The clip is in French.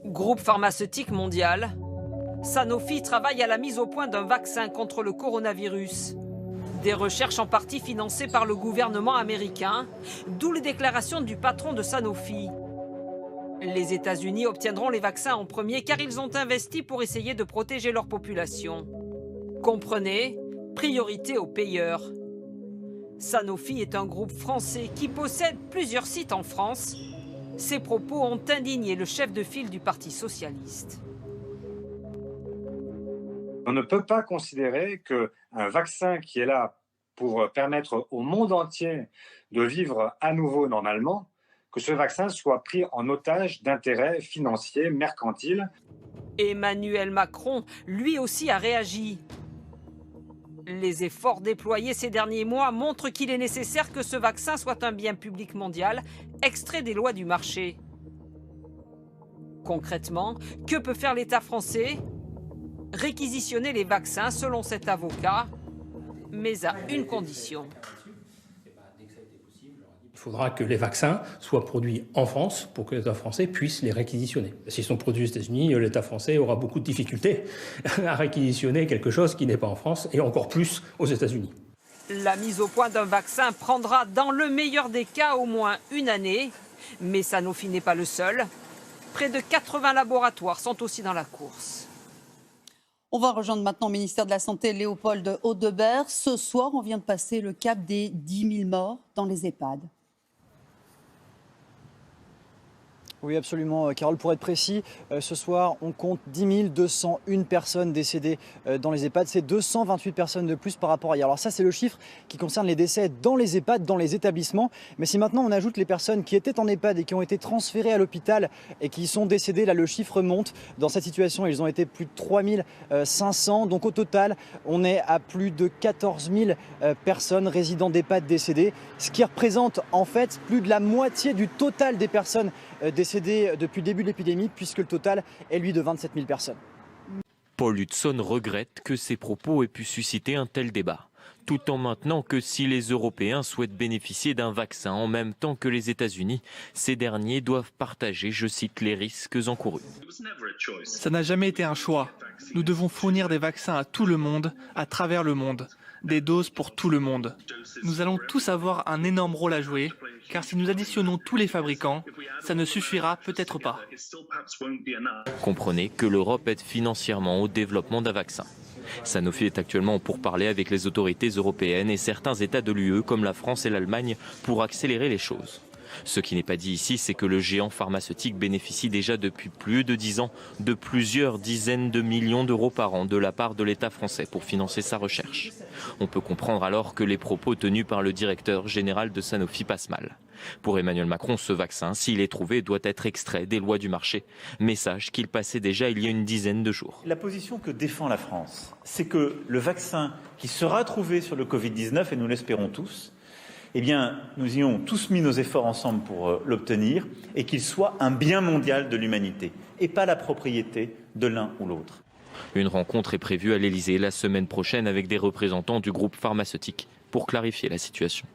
Groupe pharmaceutique mondial, Sanofi travaille à la mise au point d'un vaccin contre le coronavirus. Des recherches en partie financées par le gouvernement américain, d'où les déclarations du patron de Sanofi. Les États-Unis obtiendront les vaccins en premier car ils ont investi pour essayer de protéger leur population. Comprenez, priorité aux payeurs. Sanofi est un groupe français qui possède plusieurs sites en France. Ces propos ont indigné le chef de file du Parti socialiste. On ne peut pas considérer qu'un vaccin qui est là pour permettre au monde entier de vivre à nouveau normalement, que ce vaccin soit pris en otage d'intérêts financiers, mercantiles. Emmanuel Macron, lui aussi, a réagi. Les efforts déployés ces derniers mois montrent qu'il est nécessaire que ce vaccin soit un bien public mondial, extrait des lois du marché. Concrètement, que peut faire l'État français ? Réquisitionner les vaccins selon cet avocat, mais à une condition. Il faudra que les vaccins soient produits en France pour que l'État français puisse les réquisitionner. S'ils sont produits aux États-Unis, l'État français aura beaucoup de difficultés à réquisitionner quelque chose qui n'est pas en France et encore plus aux États-Unis. La mise au point d'un vaccin prendra dans le meilleur des cas au moins une année, mais Sanofi n'est pas le seul. Près de 80 laboratoires sont aussi dans la course. On va rejoindre maintenant le ministère de la Santé, Léopold Audebert. Ce soir, on vient de passer le cap des 10 000 morts dans les EHPAD. Oui, absolument, Carole. Pour être précis, ce soir, on compte 10 201 personnes décédées dans les EHPAD. C'est 228 personnes de plus par rapport à hier. Alors ça, c'est le chiffre qui concerne les décès dans les EHPAD, dans les établissements. Mais si maintenant on ajoute les personnes qui étaient en EHPAD et qui ont été transférées à l'hôpital et qui sont décédées, là, le chiffre monte. Dans cette situation, ils ont été plus de 3 500. Donc au total, on est à plus de 14 000 personnes résidant d'EHPAD décédées, ce qui représente en fait plus de la moitié du total des personnes décédées depuis le début de l'épidémie, puisque le total est lui de 27 000 personnes. Paul Hudson regrette que ces propos aient pu susciter un tel débat, tout en maintenant que si les Européens souhaitent bénéficier d'un vaccin en même temps que les États-Unis, ces derniers doivent partager, je cite, les risques encourus. Ça n'a jamais été un choix. Nous devons fournir des vaccins à tout le monde, à travers le monde. Des doses pour tout le monde. Nous allons tous avoir un énorme rôle à jouer, car si nous additionnons tous les fabricants, ça ne suffira peut-être pas. Comprenez que l'Europe aide financièrement au développement d'un vaccin. Sanofi est actuellement en pourparlers avec les autorités européennes et certains États de l'UE comme la France et l'Allemagne pour accélérer les choses. Ce qui n'est pas dit ici, c'est que le géant pharmaceutique bénéficie déjà depuis plus de 10 ans de plusieurs dizaines de millions d'euros par an de la part de l'État français pour financer sa recherche. On peut comprendre alors que les propos tenus par le directeur général de Sanofi passent mal. Pour Emmanuel Macron, ce vaccin, s'il est trouvé, doit être extrait des lois du marché. Message qu'il passait déjà il y a une dizaine de jours. La position que défend la France, c'est que le vaccin qui sera trouvé sur le Covid-19, et nous l'espérons tous, eh bien, nous y avons tous mis nos efforts ensemble pour l'obtenir et qu'il soit un bien mondial de l'humanité et pas la propriété de l'un ou l'autre. Une rencontre est prévue à l'Elysée la semaine prochaine avec des représentants du groupe pharmaceutique pour clarifier la situation.